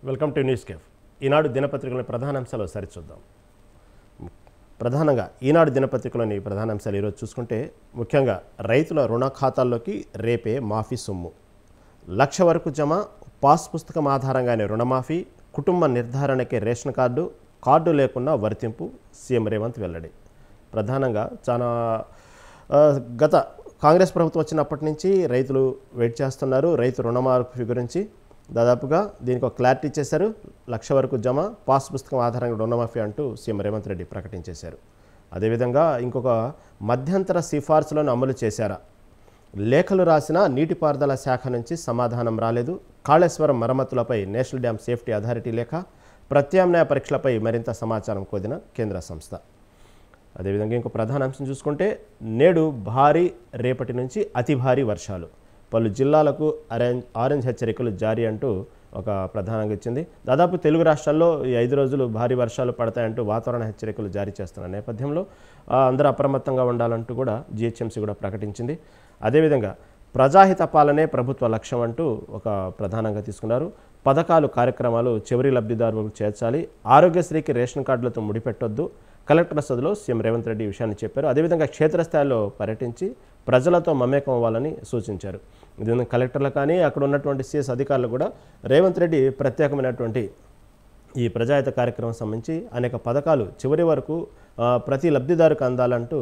Welcome to news cafe. Eenadu దినపత్రికలోని ప్రధాన అంశాలు ఒకసారి చూద్దాం. ప్రధానంగా ఈనాడు దినపత్రికలోని ప్రధాన అంశాలు ఈరోజు చూసుకుంటే ముఖ్యంగా రైతుల రుణ ఖాతాల్లోకి రేపే మాఫీ సొమ్ము 1,00,000 వరకు జమ, పాస్ పుస్తకం ఆధారంగానే రుణమాఫీ, కుటుంబ నిర్ధారణకే రేషన్ కార్డు లేకున్నా వర్తింపు, సీఎం రేవంత్ వెల్లడి. ప్రధానంగా చాలా గత కాంగ్రెస్ ప్రభుత్వం వచ్చినప్పటి నుంచి రైతులు వెయిట్ చేస్తున్నారు. రైతు రుణమాఫీ గురించి దాదాపుగా దీనికి ఒక క్లారిటీ ఇచ్చేశారు. 1,00,000 వరకు జమ, పాస్ పుస్తకం ఆధారంగా రుణమాఫీ అంటూ సీఎం రేవంత్ రెడ్డి ప్రకటించేశారు. అదేవిధంగా ఇంకొక మధ్యంతర సిఫార్సులను అమలు చేశారా? లేఖలు రాసిన నీటిపారుదల శాఖ నుంచి సమాధానం రాలేదు. కాళేశ్వరం మరమ్మతులపై నేషనల్ డ్యామ్ సేఫ్టీ అథారిటీ లేఖ, ప్రత్యామ్నాయ పరీక్షలపై మరింత సమాచారం కోరిన కేంద్ర సంస్థ. అదేవిధంగా ఇంకో ప్రధాన అంశం చూసుకుంటే నేడు భారీ, రేపటి నుంచి అతి భారీ వర్షాలు, పలు జిల్లాలకు ఆరెంజ్ హెచ్చరికలు జారీ అంటూ ఒక ప్రధానంగా ఇచ్చింది. దాదాపు తెలుగు రాష్ట్రాల్లో ఈ 5 రోజులు భారీ వర్షాలు పడతాయంటూ వాతావరణ హెచ్చరికలు జారీ చేస్తున్న నేపథ్యంలో అందరూ అప్రమత్తంగా ఉండాలంటూ కూడా జిహెచ్ఎంసీ కూడా ప్రకటించింది. అదేవిధంగా ప్రజాహిత పాలనే ప్రభుత్వ లక్ష్యం అంటూ ఒక ప్రధానంగా తీసుకున్నారు. పథకాలు, కార్యక్రమాలు చివరి లబ్ధిదారులకు చేర్చాలి, ఆరోగ్యశ్రీకి రేషన్ కార్డులతో ముడిపెట్టొద్దు, కలెక్టర్ సదలో సీఎం రేవంత్ రెడ్డి ఈ విషయాన్ని చెప్పారు. అదేవిధంగా క్షేత్రస్థాయిలో పర్యటించి ప్రజలతో మమేకం అవ్వాలని సూచించారు. ఇది కలెక్టర్లు కానీ అక్కడ ఉన్నటువంటి సిఎస్ అధికారులు కూడా రేవంత్ రెడ్డి ప్రత్యేకమైనటువంటి ఈ ప్రజాహిత కార్యక్రమం సంబంధించి అనేక పథకాలు చివరి వరకు ప్రతి లబ్ధిదారుకు అందాలంటూ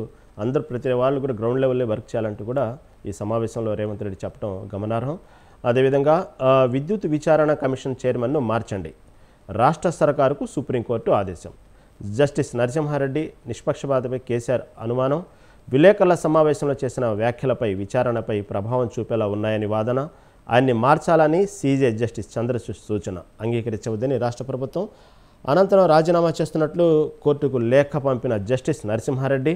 ప్రతి వాళ్ళు కూడా గ్రౌండ్ లెవెల్లో వర్క్ చేయాలంటూ కూడా ఈ సమావేశంలో రేవంత్ రెడ్డి చెప్పడం గమనార్హం. అదేవిధంగా విద్యుత్ విచారణ కమిషన్ చైర్మన్ను మార్చండి, రాష్ట్ర సర్కారుకు సుప్రీంకోర్టు ఆదేశం. జస్టిస్ నరసింహారెడ్డి నిష్పక్షపాతపై కేసీఆర్ అనుమానం, విలేకరుల సమావేశంలో చేసిన వ్యాఖ్యలపై విచారణపై ప్రభావం చూపేలా ఉన్నాయని వాదన, ఆయన్ని మార్చాలని సీజే జస్టిస్ చంద్రచూడ్ సూచన, అంగీకరించవద్దని రాష్ట్ర ప్రభుత్వం. అనంతరం రాజీనామా చేస్తున్నట్లు కోర్టుకు లేఖ పంపిన జస్టిస్ నరసింహారెడ్డి,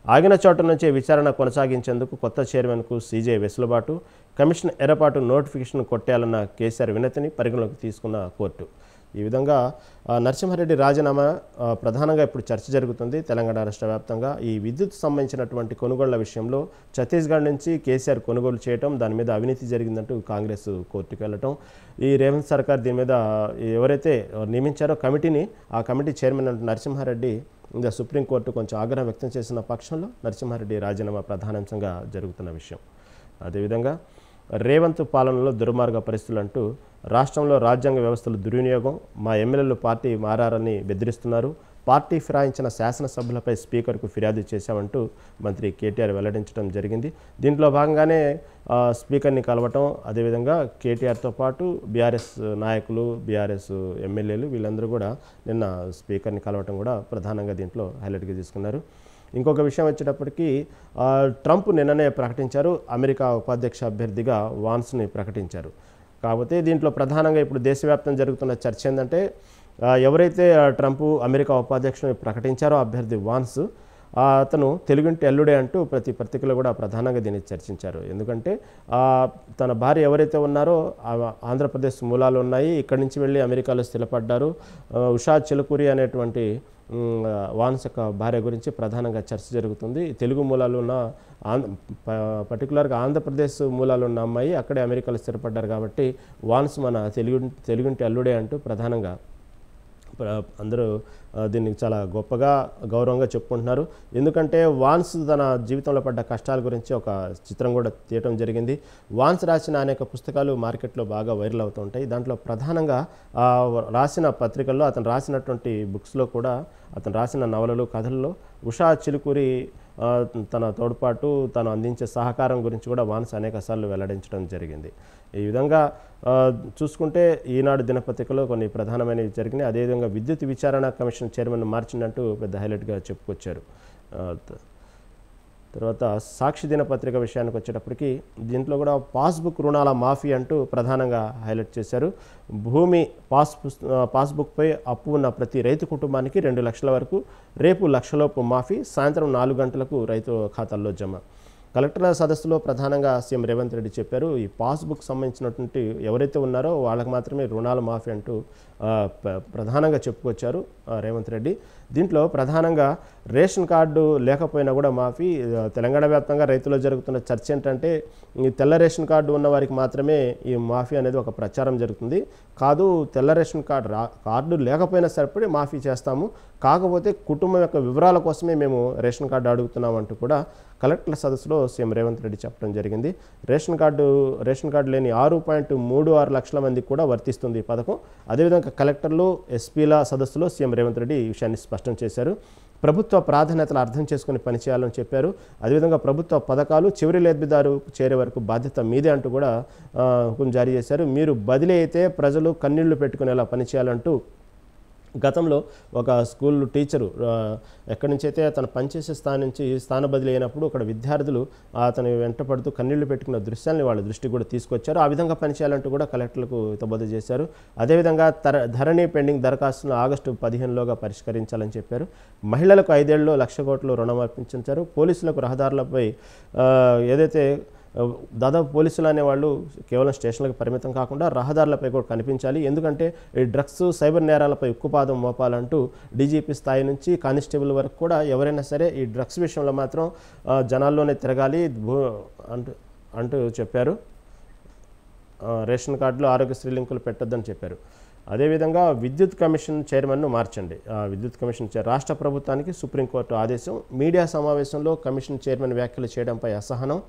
ఆగిన చోట నుంచే విచారణ కొనసాగించేందుకు కొత్త చైర్మన్కు సీజే వెసులుబాటు, కమిషన్ ఏర్పాటు నోటిఫికేషన్ కొట్టేయాలన్న కేసీఆర్ వినతిని పరిగణలోకి తీసుకున్న కోర్టు. ఈ విధంగా నరసింహారెడ్డి రాజీనామా ప్రధానంగా ఇప్పుడు చర్చ జరుగుతుంది తెలంగాణ రాష్ట్ర వ్యాప్తంగా. ఈ విద్యుత్ సంబంధించినటువంటి కొనుగోళ్ల విషయంలో ఛత్తీస్గఢ్ నుంచి కేసీఆర్ కొనుగోలు చేయటం, దాని మీద అవినీతి జరిగిందంటూ కాంగ్రెస్ కోర్టుకు వెళ్ళటం, ఈ రేవంత్ సర్కార్ దీని మీద ఎవరైతే నియమించారో కమిటీని, ఆ కమిటీ చైర్మన్ నరసింహారెడ్డి ఇంకా సుప్రీంకోర్టు కొంచెం ఆగ్రహం వ్యక్తం చేసిన పక్షంలో నరసింహారెడ్డి రాజీనామా ప్రధానాంశంగా జరుగుతున్న విషయం. అదేవిధంగా రేవంత్ పాలనలో దుర్మార్గ పరిస్థితులు అంటూ రాష్ట్రంలో రాజ్యాంగ వ్యవస్థలు దుర్వినియోగం, మా ఎమ్మెల్యేలు పార్టీ మారారని బెదిరిస్తున్నారు, పార్టీ ఫిరాయించిన శాసనసభ్యులపై స్పీకర్కు ఫిర్యాదు చేశామంటూ మంత్రి కేటీఆర్ వెల్లడించడం జరిగింది. దీంట్లో భాగంగానే స్పీకర్ని కలవటం, అదేవిధంగా కేటీఆర్తో పాటు బీఆర్ఎస్ నాయకులు, బీఆర్ఎస్ ఎమ్మెల్యేలు వీళ్ళందరూ కూడా నిన్న స్పీకర్ని కలవటం కూడా ప్రధానంగా దీంట్లో హైలైట్గా తీసుకున్నారు. ఇంకొక విషయం వచ్చేటప్పటికీ ట్రంప్ నిన్ననే ప్రకటించారు, అమెరికా ఉపాధ్యక్ష అభ్యర్థిగా వాన్స్ని ప్రకటించారు. కాకపోతే దీంట్లో ప్రధానంగా ఇప్పుడు దేశవ్యాప్తంగా జరుగుతున్న చర్చ ఏంటంటే ఎవరైతే ట్రంప్ అమెరికా ఉపాధ్యక్షుని ప్రకటించారో అభ్యర్థి వాన్స్, అతను తెలుగింటి అల్లుడే అంటూ ప్రతి పత్రికలో కూడా ప్రధానంగా దీన్ని చర్చించారు. ఎందుకంటే తన భార్య ఎవరైతే ఉన్నారో ఆంధ్రప్రదేశ్ మూలాలు ఉన్నాయి, ఇక్కడి నుంచి వెళ్ళి అమెరికాలో స్థిరపడ్డారు. ఉషా చిలుకూరి అనేటువంటి వాన్స్ యొక్క భార్య గురించి ప్రధానంగా చర్చ జరుగుతుంది. తెలుగు మూలాలు ఉన్న పర్టికులర్గా ఆంధ్రప్రదేశ్ మూలాలు ఉన్న అమ్మాయి అక్కడే అమెరికాలో స్థిరపడ్డారు కాబట్టి వాన్స్ మన తెలుగుంటి అల్లుడే అంటూ ప్రధానంగా అందరూ దీన్ని చాలా గొప్పగా గౌరవంగా చెప్పుకుంటున్నారు. ఎందుకంటే వాన్స్ తన జీవితంలో పడ్డ కష్టాల గురించి ఒక చిత్రం కూడా తీయటం జరిగింది. వాన్స్ రాసిన అనేక పుస్తకాలు మార్కెట్లో బాగా వైరల్ అవుతూ ఉంటాయి. దాంట్లో ప్రధానంగా రాసిన పత్రికల్లో అతను రాసినటువంటి బుక్స్లో కూడా అతను రాసిన నవలలు, కథల్లో ఉషా చిలుకూరి తన తోడ్పాటు, తను అందించే సహకారం గురించి కూడా వాన్స్ అనేక సార్లు వెల్లడించడం జరిగింది. ఈ విధంగా చూసుకుంటే ఈనాడు దినపత్రికలో కొన్ని ప్రధానమైనవి జరిగినాయి. అదేవిధంగా విద్యుత్ విచారణ కమిషన్ చైర్మన్ మార్చిందంటూ పెద్ద హైలైట్గా చెప్పుకొచ్చారు. తర్వాత సాక్షి దినపత్రిక విషయానికి వచ్చేటప్పటికి దీంట్లో కూడా పాస్బుక్ రుణాల మాఫీ అంటూ ప్రధానంగా హైలైట్ చేశారు. భూమి పాస్బుక్పై అప్పు ఉన్న ప్రతి రైతు కుటుంబానికి 2 లక్షల వరకు, రేపు 1 లక్షలోపు మాఫీ, సాయంత్రం 4 గంటలకు రైతు ఖాతాల్లో జమ. కలెక్టర్ల సదస్సులో ప్రధానంగా సీఎం రేవంత్ రెడ్డి చెప్పారు, ఈ పాస్బుక్ సంబంధించినటువంటి ఎవరైతే ఉన్నారో వాళ్ళకి మాత్రమే రుణాల మాఫీ అంటూ ప్రధానంగా చెప్పుకొచ్చారు రేవంత్ రెడ్డి. దీంట్లో ప్రధానంగా రేషన్ కార్డు లేకపోయినా కూడా మాఫీ. తెలంగాణ వ్యాప్తంగా రైతుల్లో జరుగుతున్న చర్చ ఏంటంటే ఈ తెల్ల రేషన్ కార్డు ఉన్న వారికి మాత్రమే ఈ మాఫీ అనేది ఒక ప్రచారం జరుగుతుంది. కాదు, తెల్ల రేషన్ కార్డు లేకపోయినా సరిపడి మాఫీ చేస్తాము, కాకపోతే కుటుంబం యొక్క వివరాల కోసమే మేము రేషన్ కార్డు అడుగుతున్నాం అంటూ కూడా కలెక్టర్ల సదస్సులో సీఎం రేవంత్ రెడ్డి చెప్పడం జరిగింది. రేషన్ కార్డు లేని 6.36 లక్షల మందికి కూడా వర్తిస్తుంది ఈ పథకం. అదేవిధంగా కలెక్టర్లు, ఎస్పీల సదస్సులో సీఎం రేవంత్ రెడ్డి ఈ విషయాన్ని స్పష్టం చేశారు. ప్రభుత్వ ప్రాధాన్యతలు అర్థం చేసుకుని పనిచేయాలని చెప్పారు. అదేవిధంగా ప్రభుత్వ పథకాలు చివరి లబ్ధిదారు చేరే వరకు బాధ్యత మీదే అంటూ కూడా హుకుం జారీ చేశారు. మీరు బదిలీ అయితే ప్రజలు కన్నీళ్లు పెట్టుకునేలా పనిచేయాలంటూ గతంలో ఒక స్కూల్ టీచరు ఎక్కడి నుంచి అయితే అతను పనిచేసే స్థానం నుంచి స్థాన బదిలీ అయినప్పుడు అక్కడ విద్యార్థులు అతని వెంట పడుతూ కన్నీళ్లు పెట్టుకున్న దృశ్యాన్ని వాళ్ళ దృష్టికి కూడా తీసుకొచ్చారు. ఆ విధంగా పనిచేయాలంటూ కూడా కలెక్టర్లకు హితబోధ చేశారు. అదేవిధంగా ధరణి పెండింగ్ దరఖాస్తును ఆగస్టు 15లోగా పరిష్కరించాలని చెప్పారు. మహిళలకు 5 ఏళ్లలో 1,00,000 కోట్లు రుణమాపించారు. పోలీసులకు రహదారులపై ఏదైతే దాదాపు పోలీసులు అనేవాళ్ళు కేవలం స్టేషన్లకు పరిమితం కాకుండా రహదారులపై కూడా కనిపించాలి. ఎందుకంటే ఈ డ్రగ్స్, సైబర్ నేరాలపై ఉక్కుపాదం మోపాలంటూ డీజీపీ స్థాయి నుంచి కానిస్టేబుల్ వరకు కూడా ఎవరైనా సరే ఈ డ్రగ్స్ విషయంలో మాత్రం జనాల్లోనే తిరగాలి అంటూ చెప్పారు. రేషన్ కార్డులో ఆరోగ్యశ్రీ లింకులు పెట్టొద్దని చెప్పారు. అదేవిధంగా విద్యుత్ కమిషన్ చైర్మన్ను మార్చండి. విద్యుత్ కమిషన్ రాష్ట్ర ప్రభుత్వానికి సుప్రీంకోర్టు ఆదేశం. మీడియా సమావేశంలో కమిషన్ చైర్మన్ వ్యాఖ్యలు చేయడంపై అసహనం.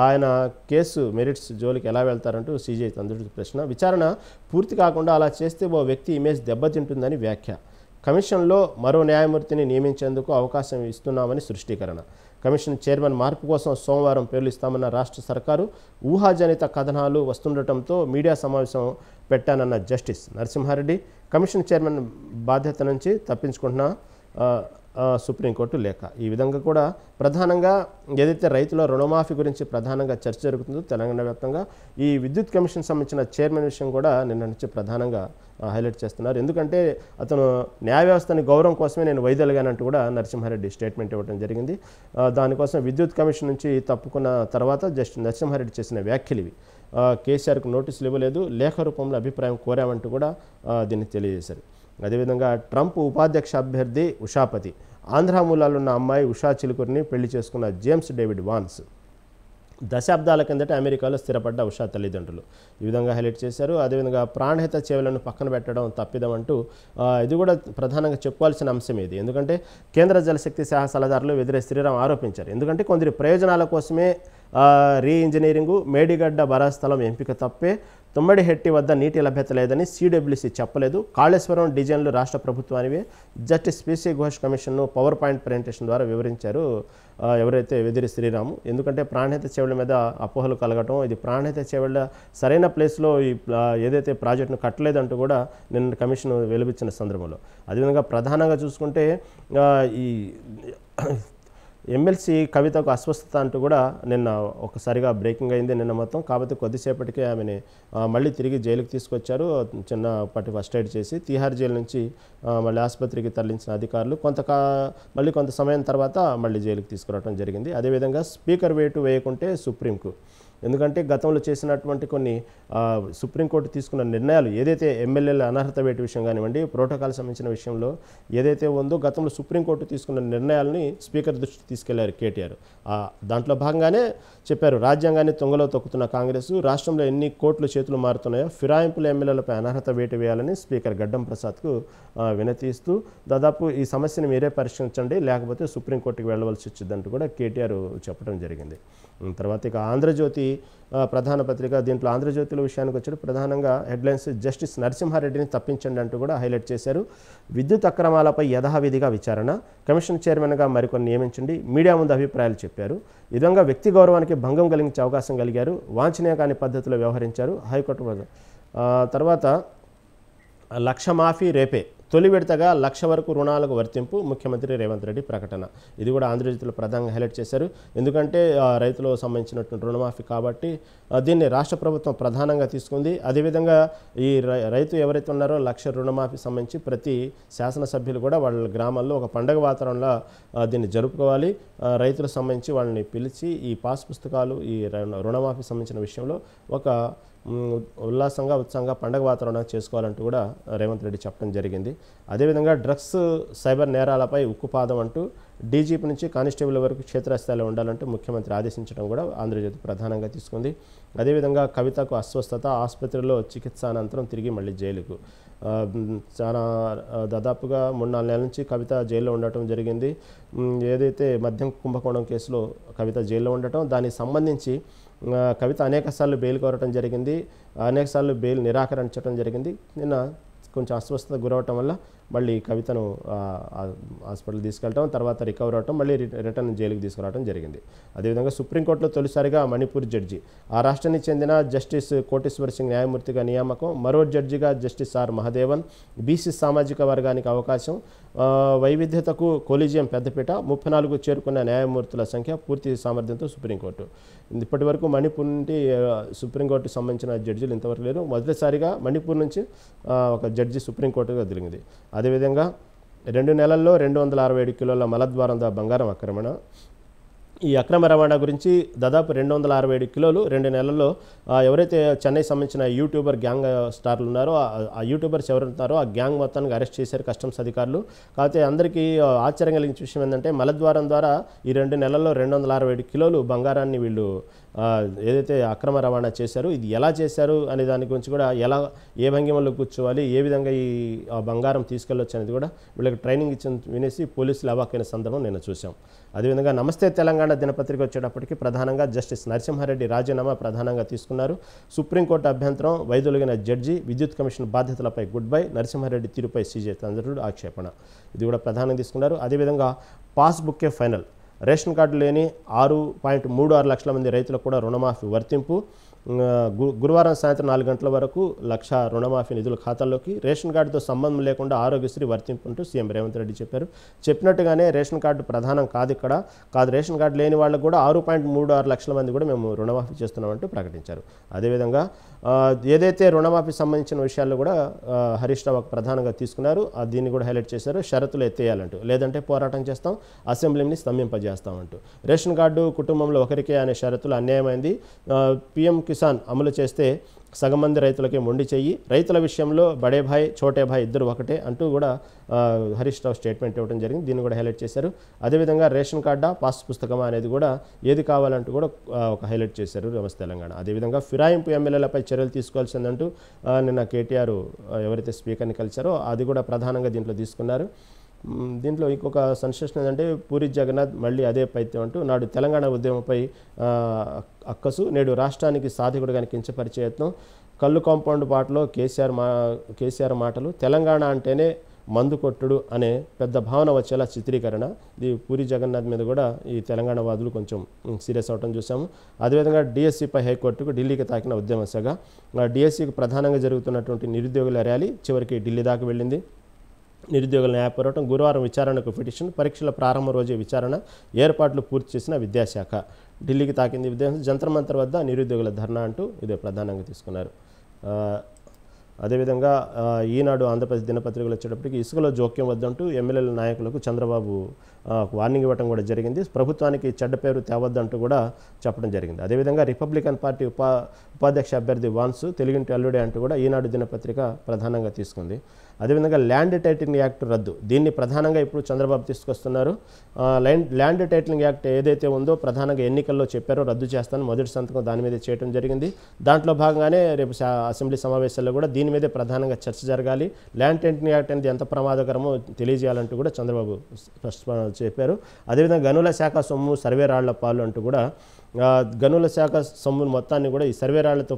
ఆయన కేసు మెరిట్స్ జోలికి ఎలా వెళ్తారంటూ సీజీఐ తండ్రి ప్రశ్న. విచారణ పూర్తి కాకుండా అలా చేస్తే ఓ వ్యక్తి ఇమేజ్ దెబ్బతింటుందని వ్యాఖ్య. కమిషన్లో మరో న్యాయమూర్తిని నియమించేందుకు అవకాశం ఇస్తున్నామని స్పష్టీకరణ. కమిషన్ చైర్మన్ మార్పు కోసం సోమవారం పేర్లు ఇస్తామన్న రాష్ట్ర సర్కారు ఊహాజనిత కథనాలు వస్తుండటంతో మీడియా సమావేశం పెట్టానన్న జస్టిస్ నరసింహారెడ్డి. కమిషన్ చైర్మన్ బాధ్యత నుంచి తప్పించుకుంటున్న సుప్రీంకోర్టు లేఖ. ఈ విధంగా కూడా ప్రధానంగా ఏదైతే రైతుల రుణమాఫీ గురించి ప్రధానంగా చర్చ జరుగుతుందో తెలంగాణ వ్యాప్తంగా ఈ విద్యుత్ కమిషన్ సంబంధించిన చైర్మన్ విషయం కూడా నిన్న నుంచి ప్రధానంగా హైలైట్ చేస్తున్నారు. ఎందుకంటే అతను న్యాయ వ్యవస్థని గౌరవం కోసమే నేను వైదొలిగానంటూ కూడా నరసింహారెడ్డి స్టేట్మెంట్ ఇవ్వడం జరిగింది. దానికోసం విద్యుత్ కమిషన్ నుంచి తప్పుకున్న తర్వాత జస్టిస్ నరసింహారెడ్డి చేసిన వ్యాఖ్యలు ఇవి. కేసీఆర్కు నోటీసులు ఇవ్వలేదు, లేఖ రూపంలో అభిప్రాయం కోరామంటూ కూడా దీన్ని తెలియజేశారు. అదేవిధంగా ట్రంప్ ఉపాధ్యక్ష అభ్యర్థి ఉషాపతి, ఆంధ్ర మూలాలున్న అమ్మాయి ఉషా చిలుకూరిని పెళ్లి చేసుకున్న జేమ్స్ డేవిడ్ వాన్స్. దశాబ్దాల కిందట అమెరికాలో స్థిరపడ్డ ఉషా తల్లిదండ్రులు. ఈ విధంగా హైలైట్ చేశారు. అదేవిధంగా ప్రాణహిత చేవలను పక్కన పెట్టడం తప్పిదం అంటూ ఇది కూడా ప్రధానంగా చెప్పుకోవాల్సిన అంశం ఇది. ఎందుకంటే కేంద్ర జలశక్తి శాఖ సలహాదారులు వెదిరే శ్రీరామ్ ఆరోపించారు. ఎందుకంటే కొందరి ప్రయోజనాల కోసమే రీ ఇంజనీరింగు, మేడిగడ్డ బరాస్థలం ఎంపిక తప్పే, తుమ్మడిహెట్టి వద్ద నీటి లభ్యత లేదని సిడబ్ల్యూసి చెప్పలేదు. కాళేశ్వరం డిజైన్లు రాష్ట్ర ప్రభుత్వానివే. జస్టిస్ పిసి ఘోష్ కమిషన్ను పవర్ పాయింట్ ప్రజెంటేషన్ ద్వారా వివరించారు ఎవరైతే వెదిరి శ్రీరాము. ఎందుకంటే ప్రాణహిత చెవుల మీద అపోహలు కలగటం, ఇది ప్రాణహిత చెవుల సరైన ప్లేస్లో ఈ ఏదైతే ప్రాజెక్టును కట్టలేదంటూ కూడా నిన్న కమిషన్ వెలువచ్చిన సందర్భంలో. అదేవిధంగా ప్రధానంగా చూసుకుంటే ఈ ఎమ్మెల్సీ కవితకు అస్వస్థత అంటూ కూడా నిన్న ఒకసారిగా బ్రేకింగ్ అయింది నిన్న మొత్తం. కాబట్టి కొద్దిసేపటికే ఆమెని మళ్ళీ తిరిగి జైలుకి తీసుకొచ్చారు. చిన్నపాటి ఫస్ట్ ఎయిడ్ చేసి తిహార్ జైలు నుంచి మళ్ళీ ఆసుపత్రికి తరలించిన అధికారులు మళ్ళీ కొంత సమయం తర్వాత మళ్ళీ జైలుకి తీసుకురావడం జరిగింది. అదేవిధంగా స్పీకర్ వేటు వేయకుంటే సుప్రీంకు. ఎందుకంటే గతంలో చేసినటువంటి కొన్ని సుప్రీంకోర్టు తీసుకున్న నిర్ణయాలు ఏదైతే ఎమ్మెల్యేల అనర్హత వేటు విషయం కానివ్వండి, ప్రోటోకాల్ సంబంధించిన విషయంలో ఏదైతే ఉందో గతంలో సుప్రీంకోర్టు తీసుకున్న నిర్ణయాలని స్పీకర్ దృష్టికి తీసుకెళ్లారు కేటీఆర్. దాంట్లో భాగంగానే చెప్పారు, రాజ్యాంగాన్ని తొంగలో తొక్కుతున్న కాంగ్రెస్ రాష్ట్రంలో ఎన్ని కోట్లు చేతులు మారుతున్నాయో ఫిరాయింపుల ఎమ్మెల్యేలపై అనర్హత వేటు వేయాలని స్పీకర్ గడ్డం ప్రసాద్కు వినతి ఇస్తూ దాదాపు ఈ సమస్యను మీరే పరిష్కరించండి, లేకపోతే సుప్రీంకోర్టుకి వెళ్ళవలసి వచ్చిందంటూ కూడా కేటీఆర్ చెప్పడం జరిగింది. తర్వాత ఇక ఆంధ్రజ్యోతి ప్రధాన పత్రిక, దీంట్లో ఆంధ్రజ్యోతిలో విషయానికి వచ్చాడు. ప్రధానంగా హెడ్లైన్స్ జస్టిస్ నరసింహారెడ్డిని తప్పించండి అంటూ కూడా హైలైట్ చేశారు. విద్యుత్ అక్రమాలపై యథావిధిగా విచారణ, కమిషన్ చైర్మన్గా మరికొన్ని నియమించండి, మీడియా ముందు అభిప్రాయాలు చెప్పారు. ఈ విధంగా వ్యక్తి గౌరవానికి భంగం కలిగించే అవకాశం కలిగారు, వాంఛనీయ కాని పద్ధతిలో వ్యవహరించారు హైకోర్టు. తర్వాత 1,00,000 మాఫీ రేపే, తొలి విడతగా 1,00,000 వరకు రుణాలకు వర్తింపు, ముఖ్యమంత్రి రేవంత్ రెడ్డి ప్రకటన. ఇది కూడా ఆంధ్రజ్యోతిలో ప్రధానంగా హైలైట్ చేశారు. ఎందుకంటే రైతులకు సంబంధించినటువంటి రుణమాఫీ కాబట్టి దీన్ని రాష్ట్ర ప్రభుత్వం ప్రధానంగా తీసుకుంది. అదేవిధంగా ఈ రైతు ఎవరైతే ఉన్నారో 1,00,000 రుణమాఫీ సంబంధించి ప్రతి శాసనసభ్యులు కూడా వాళ్ళ గ్రామాల్లో ఒక పండగ వాతావరణంలో దీన్ని జరుపుకోవాలి. రైతులకు సంబంధించి వాళ్ళని పిలిచి ఈ పాస్ పుస్తకాలు, ఈ రుణమాఫీ సంబంధించిన విషయంలో ఒక ఉల్లాసంగా ఉత్సాహంగా పండగ వాతావరణం చేసుకోవాలంటూ కూడా రేవంత్ రెడ్డి చెప్పడం జరిగింది. అదేవిధంగా డ్రగ్స్ సైబర్ నేరాలపై ఉక్కుపాదం అంటూ డీజీపీ నుంచి కానిస్టేబుల్ వరకు క్షేత్రస్థాయిలో ఉండాలంటూ ముఖ్యమంత్రి ఆదేశించడం కూడా ఆంధ్రజ్యోతి ప్రధానంగా తీసుకుంది. అదేవిధంగా కవితకు అస్వస్థత, ఆసుపత్రిలో చికిత్స అనంతరం తిరిగి మళ్ళీ జైలుకు. చాలా దాదాపుగా 3-4 నెలల నుంచి కవిత జైల్లో ఉండటం జరిగింది. ఏదైతే మద్యం కుంభకోణం కేసులో కవిత జైల్లో ఉండటం, దానికి సంబంధించి కవిత అనేకసార్లు బెయిల్ కోరటం జరిగింది, అనేకసార్లు బెయిల్ నిరాకరించడం జరిగింది. నిన్న కొంచెం అస్వస్థత గురవటం వల్ల మళ్ళీ కవితను హాస్పిటల్ తీసుకెళ్ళటం, తర్వాత రికవర్ అవటం, మళ్ళీ రిటర్న్ జైలుకి తీసుకురావడం జరిగింది. అదేవిధంగా సుప్రీంకోర్టులో తొలిసారిగా మణిపూర్ జడ్జి, ఆ రాష్ట్రానికి చెందిన జస్టిస్ కోటేశ్వర్ సింగ్ న్యాయమూర్తిగా నియామకం, మరో జడ్జిగా జస్టిస్ ఆర్ మహదేవన్, బీసీ సామాజిక వర్గానికి అవకాశం, వైవిధ్యతకు కొలీజియం పెద్దపీట, 34 చేరుకున్న న్యాయమూర్తుల సంఖ్య, పూర్తి సామర్థ్యంతో సుప్రీంకోర్టు. ఇప్పటి వరకు మణిపూర్ నుండి సుప్రీంకోర్టుకు సంబంధించిన జడ్జిలు ఇంతవరకు లేరు. మొదటిసారిగా మణిపూర్ నుంచి ఒక జడ్జి సుప్రీంకోర్టుగా దిగింది. అదేవిధంగా 2 నెలల్లో 267 కిలోల మలద్వారం బంగారం ఆక్రమణ. ఈ అక్రమ రవాణా గురించి దాదాపు 267 కిలోలు 2 నెలల్లో ఎవరైతే చెన్నై సంబంధించిన యూట్యూబర్ గ్యాంగ్ స్టార్లు ఉన్నారో, ఆ యూట్యూబర్స్ ఎవరు ఉంటారో ఆ గ్యాంగ్ మొత్తానికి అరెస్ట్ చేశారు కస్టమ్స్ అధికారులు. కాకపోతే అందరికీ ఆశ్చర్యం కలిగించే విషయం ఏంటంటే, మలద్వారం ద్వారా ఈ 2 నెలల్లో 267 కిలోలు బంగారాన్ని వీళ్ళు ఏదైతే అక్రమ రవాణా చేశారో, ఇది ఎలా చేశారు అనే దాని గురించి కూడా, ఏ భంగిమలో కూర్చోవాలి, ఏ విధంగా ఈ బంగారం తీసుకెళ్ళొచ్చు అనేది కూడా వీళ్ళకి ట్రైనింగ్ వినేసి పోలీసులు అవాక్కైన సందర్భం నేను చూసాం. అదేవిధంగా నమస్తే తెలంగాణ దినపత్రిక వచ్చేటప్పటికి ప్రధానంగా జస్టిస్ నరసింహారెడ్డి రాజీనామా ప్రధానంగా తీసుకున్నారు. సుప్రీంకోర్టు అభ్యంతరం, వైదొలిగిన జడ్జి, విద్యుత్ కమిషన్ బాధ్యతలపై గుడ్ బై, నరసింహారెడ్డి తీరుపై సీజే చంద్రుడు ఆక్షేపణ, ఇది కూడా ప్రధానంగా తీసుకున్నారు. అదేవిధంగా పాస్బుక్కే ఫైనల్, రేషన్ కార్డు లేని 6.36 లక్షల మంది రైతులకు కూడా రుణమాఫీ వర్తింపు. గురువారం సాయంత్రం 4 గంటల వరకు 1,00,000 రుణమాఫీ నిధుల ఖాతాల్లోకి. రేషన్ కార్డుతో సంబంధం లేకుండా ఆరోగ్యశ్రీ వర్తింపు అంటూ సీఎం రేవంత్ రెడ్డి చెప్పారు. చెప్పినట్టుగానే రేషన్ కార్డు ప్రధానం కాదు, రేషన్ కార్డు లేని వాళ్ళకు కూడా 6.36 లక్షల మంది కూడా మేము రుణమాఫీ చేస్తున్నామంటూ ప్రకటించారు. అదేవిధంగా ఏదైతే రుణమాఫీ సంబంధించిన విషయాల్లో కూడా హరీష్ రావు ప్రధానంగా తీసుకున్నారు, దీన్ని కూడా హైలైట్ చేశారు. షరతులు ఎత్తేయాలంటూ, లేదంటే పోరాటం చేస్తాం, అసెంబ్లీని స్తంభింపజేస్తామంటూ. రేషన్ కార్డు కుటుంబంలో ఒకరికే అనే షరతులు అన్యాయమైంది. పీఎం కిసాన్ అమలు చేస్తే సగం మంది రైతులకే మొండి చెయ్యి, రైతుల విషయంలో బడే భాయ్ చోటే భాయ్ ఇద్దరు ఒకటే అంటూ కూడా హరీష్ రావు స్టేట్మెంట్ ఇవ్వడం జరిగింది. దీన్ని కూడా హైలైట్ చేశారు. అదేవిధంగా రేషన్ కార్డా, పాస్ పుస్తకమా అనేది కూడా ఏది కావాలంటూ కూడా ఒక హైలైట్ చేశారు నమస్తే తెలంగాణ. అదేవిధంగా ఫిరాయింపు ఎమ్మెల్యేలపై చర్యలు తీసుకోవాల్సిందంటూ నిన్న కేటీఆర్ ఎవరైతే స్పీకర్ని కలిశారో అది కూడా ప్రధానంగా దీంట్లో తీసుకున్నారు. దీంట్లో ఇంకొక సెన్సేషన్ ఏంటంటే, పూరి జగన్నాథ్ మళ్ళీ అదే పైత్యం అంటూ నాడు తెలంగాణ ఉద్యమంపై అక్కసు, నేడు రాష్ట్రానికి సాధికుడిగా కించపరిచే యత్నం. కల్లు కాంపౌండ్ పాటలో కేసీఆర్ మాటలు, తెలంగాణ అంటేనే మందు కొట్టుడు అనే పెద్ద భావన వచ్చేలా చిత్రీకరణ. ఇది పూరి జగన్నాథ్ మీద కూడా ఈ తెలంగాణ వాదులు కొంచెం సీరియస్ అవటం చూసాము. అదేవిధంగా డిఎస్సిపై హైకోర్టుకు ఢిల్లీకి తాకిన ఉద్యమ సెగ. డిఎస్సికి ప్రధానంగా జరుగుతున్నటువంటి నిరుద్యోగుల ర్యాలీ చివరికి ఢిల్లీ దాకా వెళ్ళింది. నిరుద్యోగుల న్యాయ పోరాటం, గురువారం విచారణకు పిటిషన్, పరీక్షల ప్రారంభ రోజే విచారణ, ఏర్పాట్లు పూర్తి చేసిన విద్యాశాఖ. ఢిల్లీకి తాకింది విద్యార్థి, జంతర్ మంతర్ వద్ద నిరుద్యోగుల ధర్నా అంటూ ఇదే ప్రధానంగా తీసుకున్నారు. అదేవిధంగా ఈనాడు ఆంధ్రప్రదేశ్ దినపత్రికలు వచ్చేటప్పటికి ఇసుకలో జోక్యం వద్దంటూ ఎమ్మెల్యేల నాయకులకు చంద్రబాబు వార్నింగ్ ఇవ్వడం కూడా జరిగింది. ప్రభుత్వానికి చెడ్డ పేరు తేవద్దంటూ కూడా చెప్పడం జరిగింది. అదేవిధంగా రిపబ్లికన్ పార్టీ ఉపాధ్యక్ష అభ్యర్థి వాన్స్ తెలుగింటి అల్లుడే అంటూ కూడా ఈనాడు దినపత్రిక ప్రధానంగా తీసుకుంది. అదేవిధంగా ల్యాండ్ టైటిలింగ్ యాక్ట్ రద్దు, దీన్ని ప్రధానంగా ఇప్పుడు చంద్రబాబు తీసుకొస్తున్నారు. ల్యాండ్ టైటిలింగ్ యాక్ట్ ఏదైతే ఉందో ప్రధానంగా ఎన్నికల్లో చెప్పారో రద్దు చేస్తాను, మొదటి సంతకం దాని మీద చేయడం జరిగింది. దాంట్లో భాగంగానే రేపు అసెంబ్లీ సమావేశాల్లో కూడా దీని మీదే ప్రధానంగా చర్చ జరగాలి. ల్యాండ్ టైటిలింగ్ యాక్ట్ అనేది ఎంత ప్రమాదకరమో తెలియజేయాలంటూ కూడా చంద్రబాబు స్పష్టంగా చెప్పారు. అదేవిధంగా గనుల శాఖ సొమ్ము సర్వే రాళ్ల పాలు అంటూ కూడా గనుల శాఖ సొమ్ము మొత్తాన్ని కూడా ఈ సర్వే రాళ్లతో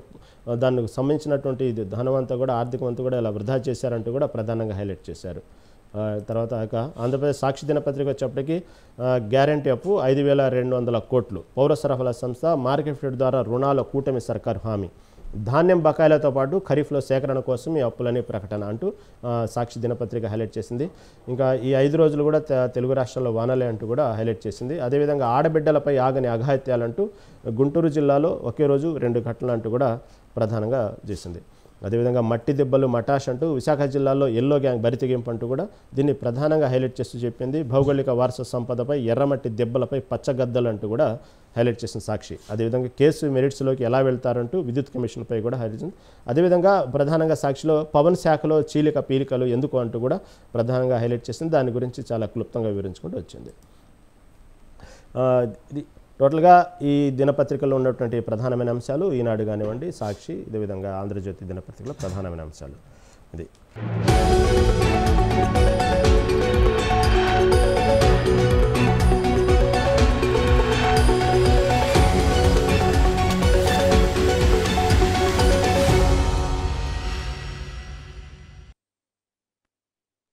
దానికి సంబంధించినటువంటి ధనమంతా కూడా ఆర్థికమంతా కూడా ఇలా వృధా చేశారంటూ కూడా ప్రధానంగా హైలైట్ చేశారు. తర్వాత ఆంధ్రప్రదేశ్ సాక్షి దినపత్రిక వచ్చేప్పటికి గ్యారంటీ అప్పు 5,200 కోట్లు, పౌర సరఫరా సంస్థ మార్కెట్ ఫెడ్ ద్వారా రుణాల కూటమి సర్కారు హామీ, ధాన్యం బకాయిలతో పాటు ఖరీఫ్లో సేకరణ కోసం ఈ అప్పులనే ప్రకటన అంటూ సాక్షి దినపత్రిక హైలైట్ చేసింది. ఇంకా ఈ 5 రోజులు కూడా తెలుగు రాష్ట్రాల్లో వానలే అంటూ కూడా హైలైట్ చేసింది. అదేవిధంగా ఆడబిడ్డలపై ఆగని అఘాయిత్యాలంటూ గుంటూరు జిల్లాలో ఒకే రోజు 2 ఘటనలు అంటూ కూడా ప్రధానంగా చేసింది. అదేవిధంగా మట్టి దెబ్బలు మటాష్ అంటూ విశాఖ జిల్లాలో ఎల్లో గ్యాంగ్ బరితెగింపు అంటూ కూడా దీన్ని ప్రధానంగా హైలైట్ చేస్తూ చెప్పింది. భౌగోళిక వారసత్వ సంపదపై ఎర్రమట్టి దెబ్బలపై పచ్చగద్దలు అంటూ కూడా హైలైట్ చేసిన సాక్షి. అదేవిధంగా కేసు మెరిట్స్లోకి ఎలా వెళ్తారంటూ విద్యుత్ కమిషన్పై కూడా హైలైట్ చేసింది. అదేవిధంగా ప్రధానంగా సాక్షిలో పవన్ శాఖలో చీలిక పీలికలు ఎందుకు అంటూ కూడా ప్రధానంగా హైలైట్ చేసింది. దాని గురించి చాలా క్లుప్తంగా వివరించుకుంటూ వచ్చింది. ఇది టోటల్గా ఈ దినపత్రికల్లో ఉన్నటువంటి ప్రధానమైన అంశాలు ఈనాడు కానివ్వండి, సాక్షి, ఇదే విధంగా ఆంధ్రజ్యోతి దినపత్రికలో ప్రధానమైన అంశాలు ఇది.